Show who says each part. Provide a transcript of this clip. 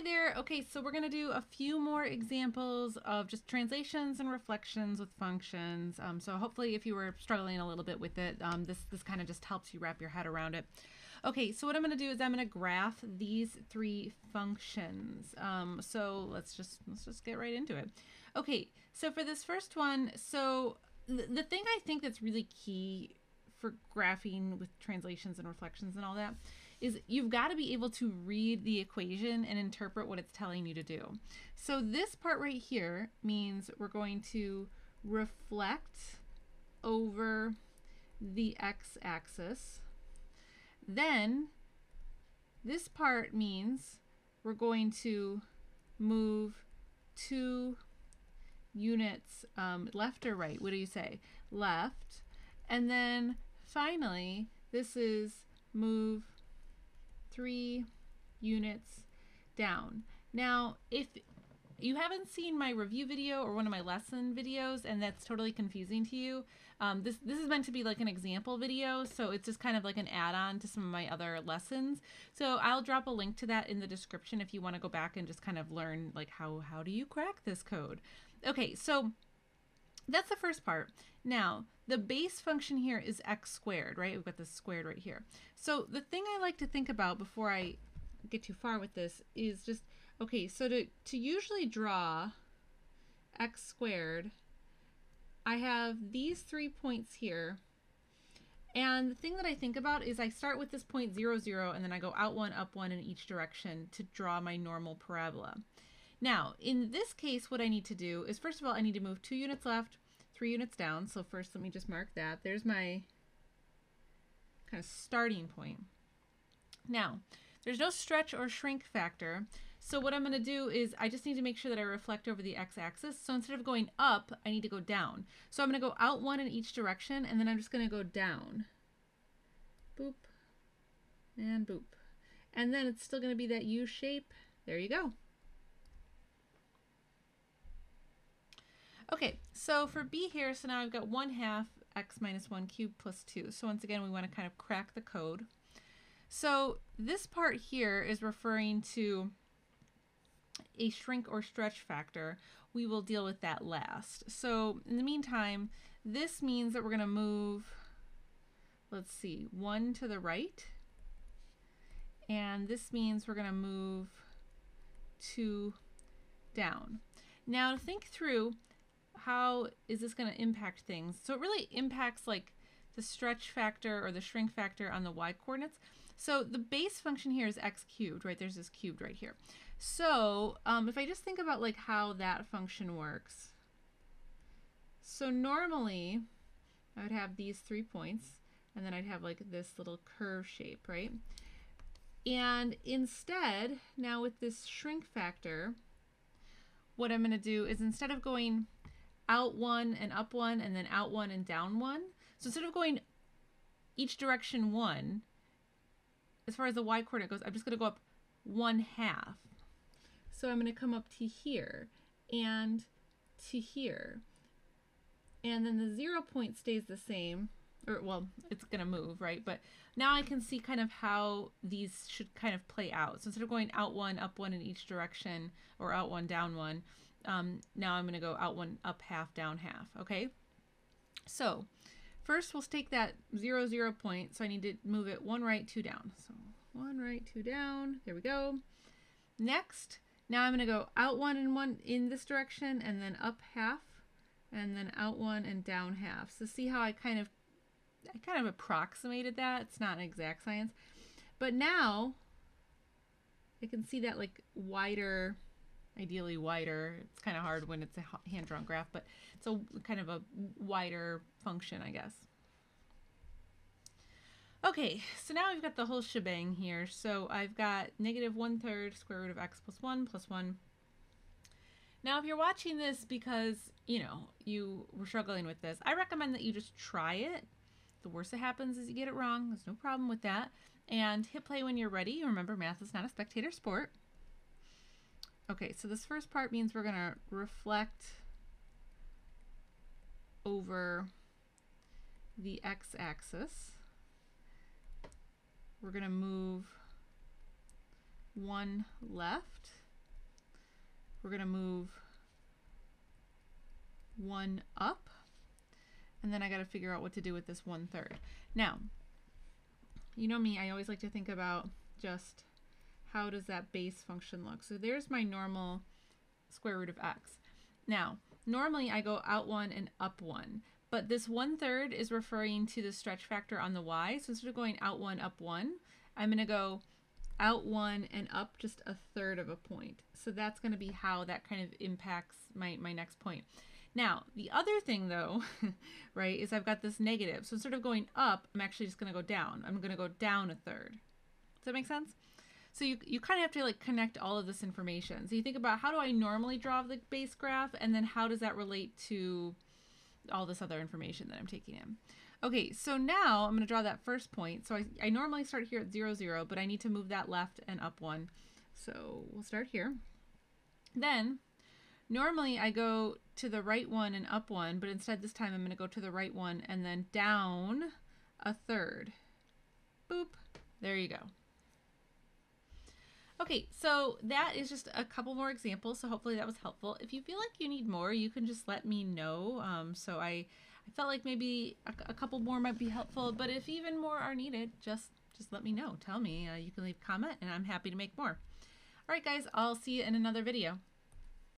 Speaker 1: Hi there. Okay, so we're going to do a few more examples of just translations and reflections with functions. So hopefully if you were struggling a little bit with it, this kind of just helps you wrap your head around it. Okay, so what I'm going to do is I'm going to graph these three functions. So let's just get right into it. Okay, so for this first one, so the thing I think that's really key for graphing with translations and reflections and all that is you've got to be able to read the equation and interpret what it's telling you to do. So this part right here means we're going to reflect over the x-axis. Then this part means we're going to move 2 units left or right. What do you say? Left. And then finally, this is move 3 units down. Now, if you haven't seen my review video or one of my lesson videos and that's totally confusing to you, this is meant to be like an example video, so it's just kind of like an add-on to some of my other lessons. So I'll drop a link to that in the description if you want to go back and just kind of learn like how do you crack this code. Okay, so that's the first part. Now, the base function here is x squared, right? We've got this squared right here. So the thing I like to think about before I get too far with this is just, okay, so to usually draw x squared, I have these 3 points here. And the thing that I think about is I start with this point 0, 0, and then I go out 1, up 1 in each direction to draw my normal parabola. Now, in this case, what I need to do is, first of all, I need to move 2 units left, 3 units down. So first, let me just mark that. There's my kind of starting point. Now, there's no stretch or shrink factor. So what I'm going to do is I just need to make sure that I reflect over the x-axis. So instead of going up, I need to go down. So I'm going to go out 1 in each direction, and then I'm just going to go down. Boop. And boop. And then it's still going to be that U shape. There you go. Okay, so for b here, so now I've got 1/2 x minus 1 cubed plus 2. So once again, we want to kind of crack the code. So this part here is referring to a shrink or stretch factor. We will deal with that last. So in the meantime, this means that we're going to move, let's see, 1 to the right. And this means we're going to move 2 down. Now to think through, how is this going to impact things? So it really impacts like the stretch factor or the shrink factor on the y coordinates. So the base function here is x cubed, right? There's this cubed right here. So if I just think about like how that function works. So normally I would have these 3 points and then I'd have like this little curve shape, right? And instead, now with this shrink factor, what I'm going to do is instead of going out 1 and up 1 and then out 1 and down 1. So instead of going each direction 1, as far as the y coordinate goes, I'm just going to go up 1/2. So I'm going to come up to here and to here. And then the 0 point stays the same, or well, it's going to move, right? But now I can see kind of how these should kind of play out. So instead of going out 1, up 1 in each direction, or out 1, down 1, now I'm going to go out 1, up 1/2, down 1/2. Okay, so first we'll take that 0, 0 point. So I need to move it 1 right, 2 down. So 1 right, 2 down. There we go. Next, now I'm going to go out 1 and 1 in this direction, and then up 1/2, and then out 1 and down 1/2. So see how I kind of approximated that. It's not an exact science, but now I can see that like wider. Ideally wider. It's kind of hard when it's a hand-drawn graph, but it's a kind of a wider function, I guess. Okay, so now I've got the whole shebang here. So I've got -1/3 square root of x plus 1 plus 1. Now, if you're watching this because, you know, you were struggling with this, I recommend that you just try it. The worst that happens is you get it wrong. There's no problem with that. And hit play when you're ready. Remember, math is not a spectator sport. Okay, so this first part means we're going to reflect over the x-axis. We're going to move 1 left we're going to move 1 up, and then I got to figure out what to do with this 1/3. Now, you know me, I always like to think about just how does that base function look. So there's my normal square root of x. Now, normally I go out 1 and up 1, but this 1/3 is referring to the stretch factor on the y. So instead of going out 1, up 1, I'm going to go out 1 and up just 1/3 of a point. So that's going to be how that kind of impacts my next point. Now, the other thing though, right, is I've got this negative. So instead of going up, I'm actually just going to go down. I'm going to go down 1/3. Does that make sense? So you kind of have to like connect all of this information. So you think about, how do I normally draw the base graph, and then how does that relate to all this other information that I'm taking in? Okay, so now I'm going to draw that first point. So I normally start here at 0, 0, but I need to move that left and up 1. So we'll start here. Then normally I go to the right 1 and up 1, but instead this time I'm going to go to the right 1 and then down 1/3. Boop. There you go. Okay, so that is just a couple more examples, so hopefully that was helpful. If you feel like you need more, you can just let me know. So I felt like maybe a couple more might be helpful, but if even more are needed, just let me know. Tell me. You can leave a comment, and I'm happy to make more. All right, guys, I'll see you in another video.